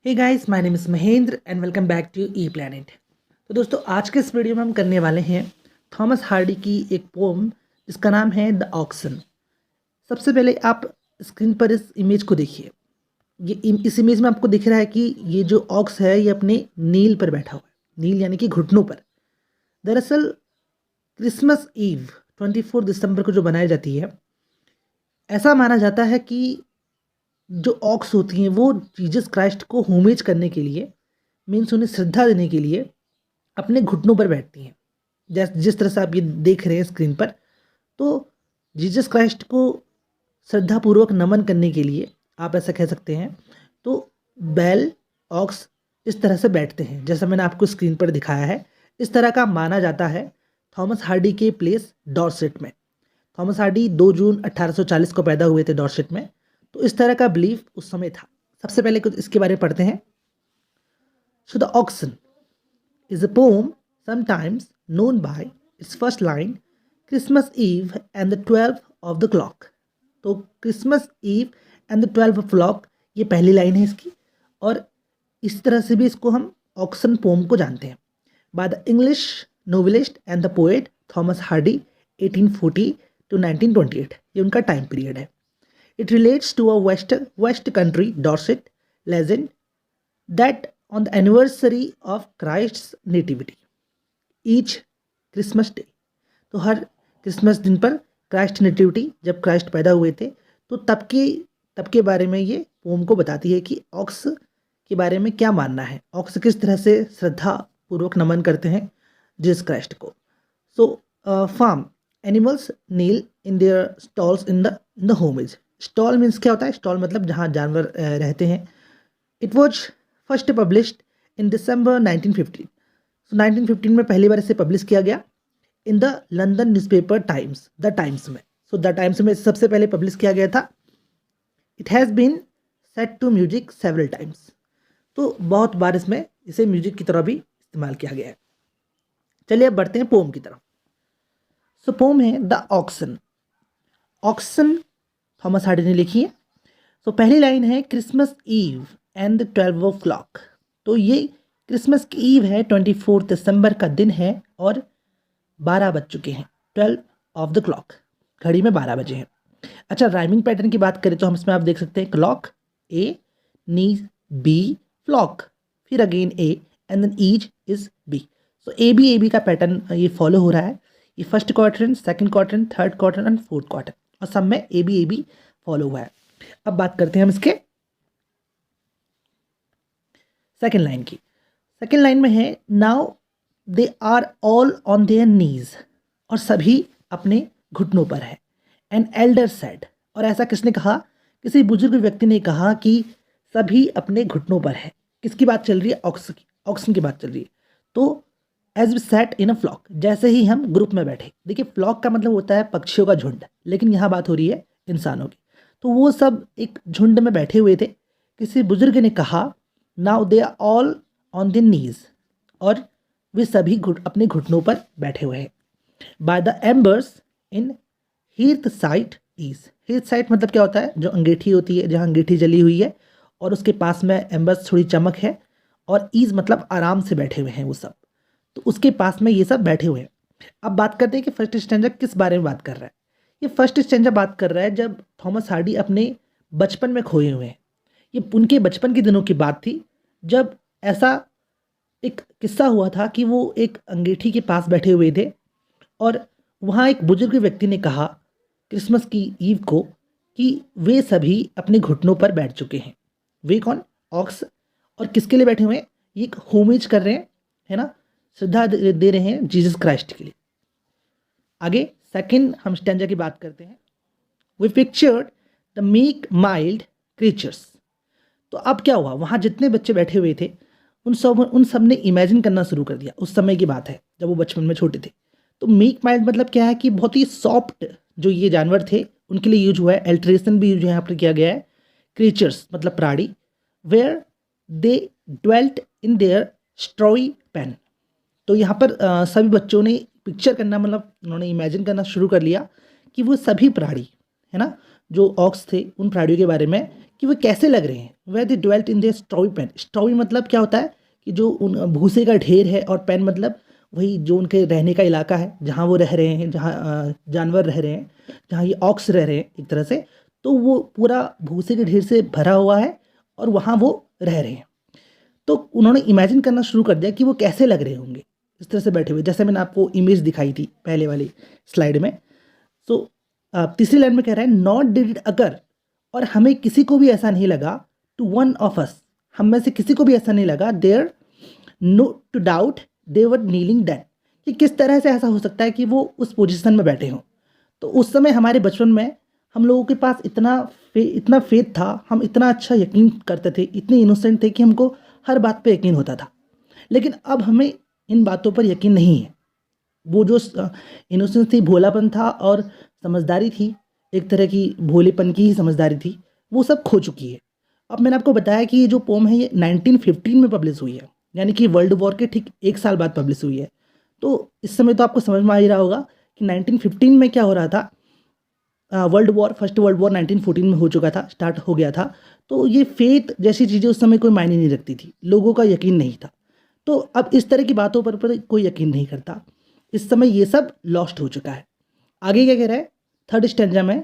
Hey guys, my name is Mahendra and welcome back to E planet. तो दोस्तों, आज के इस वीडियो में हम करने वाले हैं थॉमस हार्डी की एक पोम जिसका नाम है द ऑक्सन। सबसे पहले आप स्क्रीन पर इस इमेज को देखिए। इस इमेज में आपको दिख रहा है कि ये जो ऑक्स है ये अपने नील पर बैठा हुआ है। नील यानी कि घुटनों पर। दरअसल क्रिसमस ईव 24 दिसंबर को जो बनाई जाती है, ऐसा माना जाता है कि जो ऑक्स होती हैं वो जीसस क्राइस्ट को होमेज करने के लिए, मीन्स उन्हें श्रद्धा देने के लिए अपने घुटनों पर बैठती हैं। जिस तरह से आप ये देख रहे हैं स्क्रीन पर, तो जीसस क्राइस्ट को श्रद्धापूर्वक नमन करने के लिए आप ऐसा कह सकते हैं। तो बैल ऑक्स इस तरह से बैठते हैं जैसा मैंने आपको स्क्रीन पर दिखाया है। इस तरह का माना जाता है थॉमस हार्डी के प्लेस डॉर्सेट में। थॉमस हार्डी 2 जून 1840 को पैदा हुए थे डॉर्सेट में। तो इस तरह का बिलीफ उस समय था। सबसे पहले कुछ इसके बारे में पढ़ते हैं। So the oxen is a poem sometimes known by its first line Christmas eve and the 12 of the clock. तो Christmas eve and the 12 of clock, ये पहली लाइन है इसकी। और इस तरह से भी इसको हम ऑक्सन पोम को जानते हैं। By the English novelist and the poet Thomas Hardy 1840 to 1928, ये उनका टाइम पीरियड है। It relates to a West Country Dorset legend that on the anniversary of Christ's nativity, each Christmas day, तो हर Christmas दिन पर Christ nativity, जब Christ पैदा हुए थे, तो तब के बारे में ये पोम को बताती है कि ऑक्स के बारे में क्या मानना है, ऑक्स किस तरह से श्रद्धा पूर्वक नमन करते हैं जीसस क्राइस्ट को। So farm animals kneel in their stalls in the homage. Stall means क्या होता है? स्टॉल मतलब जहाँ जानवर रहते हैं। It was first published in December 1915। So 1915 में पहली बार इसे पब्लिश किया गया in the London newspaper Times, the Times में। सो द टाइम्स में सबसे पहले पब्लिश किया गया था। It has been set to music several times. तो बहुत बार इसमें इसे म्यूजिक की तरह भी इस्तेमाल किया गया है। चलिए अब बढ़ते हैं पोम की तरफ। सो पोम है the oxen. Oxen Thomas Hardy ने लिखी है। तो पहली लाइन है Christmas eve and the 12 of clock. तो ये क्रिसमस की ईव है, 24 दिसंबर का दिन है और 12 बज चुके हैं। 12 ऑफ द क्लॉक, घड़ी में 12 बजे हैं। अच्छा, राइमिंग पैटर्न की बात करें तो हम इसमें आप देख सकते हैं clock A, knee B, flock, फिर again A and then ease is B. So A B का पैटर्न ये फॉलो हो रहा है। ये first quarter, second quarter, third quarter and fourth quarter, और सब में ए बी फॉलो हुआ है। अब बात करते हैं हम इसके सेकेंड लाइन की। सेकेंड लाइन में है now they are all on their knees, और सभी अपने घुटनों पर है। एन एल्डर सेड, और ऐसा किसने कहा? किसी बुजुर्ग व्यक्ति ने कहा कि सभी अपने घुटनों पर है। किसकी बात चल रही है? ऑक्सन की बात चल रही है। तो as we sat in a flock, जैसे ही हम ग्रुप में बैठे। देखिए, फ्लॉक का मतलब होता है पक्षियों का झुंड, लेकिन यहाँ बात हो रही है इंसानों की। तो वो सब एक झुंड में बैठे हुए थे। किसी बुजुर्ग ने कहा now they are all on the knees, और वे सभी अपने घुटनों पर बैठे हुए हैं। By the embers in hearth side ease. Hearth side मतलब क्या होता है? जो अंगीठी होती है, जहाँ अंगीठी जली हुई है और उसके पास में एम्बर्स थोड़ी चमक है, और ईज मतलब आराम से बैठे हुए हैं वो सब। तो उसके पास में ये सब बैठे हुए हैं। अब बात करते हैं कि फर्स्ट स्टैंजा किस बारे में बात कर रहा है। ये फर्स्ट स्टैंजा बात कर रहा है जब थॉमस हार्डी अपने बचपन में खोए हुए हैं। ये उनके बचपन के दिनों की बात थी, जब ऐसा एक किस्सा हुआ था कि वो एक अंगीठी के पास बैठे हुए थे, और वहाँ एक बुजुर्ग व्यक्ति ने कहा क्रिसमस की ईव को कि वे सभी अपने घुटनों पर बैठ चुके हैं। वे कौन? ऑक्स। और किसके लिए बैठे हुए हैं? ये एक होमेज कर रहे हैं, है ना, श्रद्धा दे रहे हैं जीसस क्राइस्ट के लिए। आगे सेकंड हम स्टैंजा की बात करते हैं। We pictured the meek mild creatures. तो अब क्या हुआ? वहाँ जितने बच्चे बैठे हुए थे उन सब ने इमेजिन करना शुरू कर दिया। उस समय की बात है जब वो बचपन में छोटे थे। तो मीक माइल्ड मतलब क्या है कि बहुत ही सॉफ्ट जो ये जानवर थे उनके लिए यूज हुआ है। एल्ट्रेशन भी यूज यहाँ पर किया गया है। क्रीचर्स मतलब प्राणी। Where they dwelt in their strawy pen. तो यहाँ पर सभी बच्चों ने पिक्चर करना, मतलब उन्होंने इमेजिन करना शुरू कर लिया कि वो सभी प्राणी, है ना, जो ऑक्स थे, उन प्राणियों के बारे में कि वो कैसे लग रहे हैं। Where they dwelt in their strawy pen. Strawy मतलब क्या होता है कि जो उन भूसे का ढेर है, और पेन मतलब वही जो उनके रहने का इलाका है, जहाँ वो रह रहे हैं, जहाँ जानवर रह रहे हैं, जहाँ ये ऑक्स रह रहे हैं एक तरह से। तो वो पूरा भूसे के ढेर से भरा हुआ है और वहाँ वो रह रहे हैं। तो उन्होंने इमेजिन करना शुरू कर दिया कि वो कैसे लग रहे होंगे इस तरह से बैठे हुए, जैसे मैंने आपको इमेज दिखाई थी पहले वाली स्लाइड में। सो तीसरी लाइन में कह रहा है नॉट डिड इट अगर, और हमें किसी को भी ऐसा नहीं लगा, टू वन ऑफ अस, हम में से किसी को भी ऐसा नहीं लगा, there no to doubt they were kneeling then, कि किस तरह से ऐसा हो सकता है कि वो उस पोजीशन में बैठे हों। तो उस समय हमारे बचपन में हम लोगों के पास इतना फेथ था, हम इतना अच्छा यकीन करते थे, इतने इनोसेंट थे कि हमको हर बात पे यकीन होता था। लेकिन अब हमें इन बातों पर यकीन नहीं है। वो जो इनोसेंस थी, भोलापन था और समझदारी थी, एक तरह की भोलेपन की ही समझदारी थी, वो सब खो चुकी है। अब मैंने आपको बताया कि ये जो पोम है ये 1915 में पब्लिश हुई है, यानी कि वर्ल्ड वॉर के ठीक एक साल बाद पब्लिश हुई है। तो इस समय तो आपको समझ में आ ही रहा होगा कि 1915 में क्या हो रहा था। फर्स्ट वर्ल्ड वॉर 1914 में हो चुका था, स्टार्ट हो गया था। तो ये फेथ जैसी चीज़ें उस समय कोई मायने नहीं रखती थी, लोगों का यकीन नहीं था। तो अब इस तरह की बातों पर कोई यकीन नहीं करता। इस समय ये सब लॉस्ट हो चुका है। आगे क्या कह रहा है थर्ड स्टैंजा में,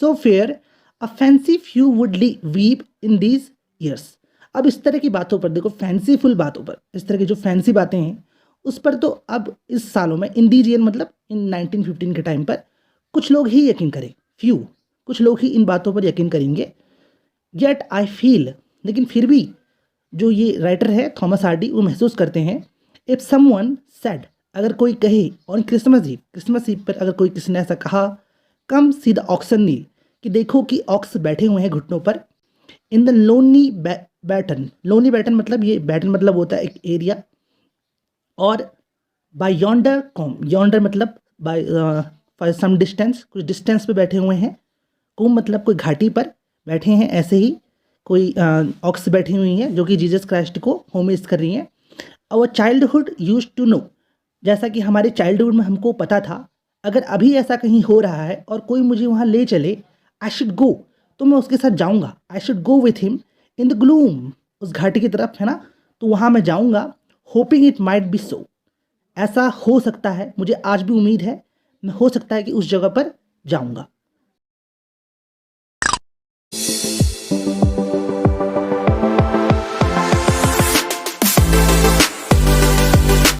so fair a fancy few would weep in these years. अब इस तरह की बातों पर देखो, फैंसीफुल बातों पर, इस तरह की जो फैंसी बातें हैं उस पर तो अब इस सालों में, इन दीज ईयर मतलब इन 1915 के टाइम पर कुछ लोग ही यकीन करें, फ्यू, कुछ लोग ही इन बातों पर यकीन करेंगे। येट आई फील, लेकिन फिर भी जो ये राइटर है थॉमस हार्डी, वो महसूस करते हैं, इफ समवन सेड, अगर कोई कहे ऑन क्रिसमस ईव पर अगर कोई किसी ने ऐसा कहा, कम सी द ऑक्सन नील, कि देखो कि ऑक्स बैठे हुए हैं घुटनों पर, in the lonely barton, lonely barton मतलब ये बैटन मतलब होता है एक एरिया, और बाय यॉन्डर कॉम, यॉन्डर मतलब बाय फॉर सम डिस्टेंस, कुछ डिस्टेंस पे बैठे हुए हैं, कुम मतलब कोई घाटी पर बैठे हैं, ऐसे ही कोई ऑक्स बैठी हुई हैं जो कि जीसस क्राइस्ट को होमेज कर रही हैं। और चाइल्डहुड यूज टू नो, जैसा कि हमारे चाइल्डहुड में हमको पता था, अगर अभी ऐसा कहीं हो रहा है और कोई मुझे वहाँ ले चले, आई शुड गो, तो मैं उसके साथ जाऊँगा, I should go with him in the gloom, उस घाटी की तरफ, है ना, तो वहाँ मैं जाऊँगा, होपिंग इट माइट बी सो, ऐसा हो सकता है, मुझे आज भी उम्मीद है, मैं हो सकता है कि उस जगह पर जाऊँगा।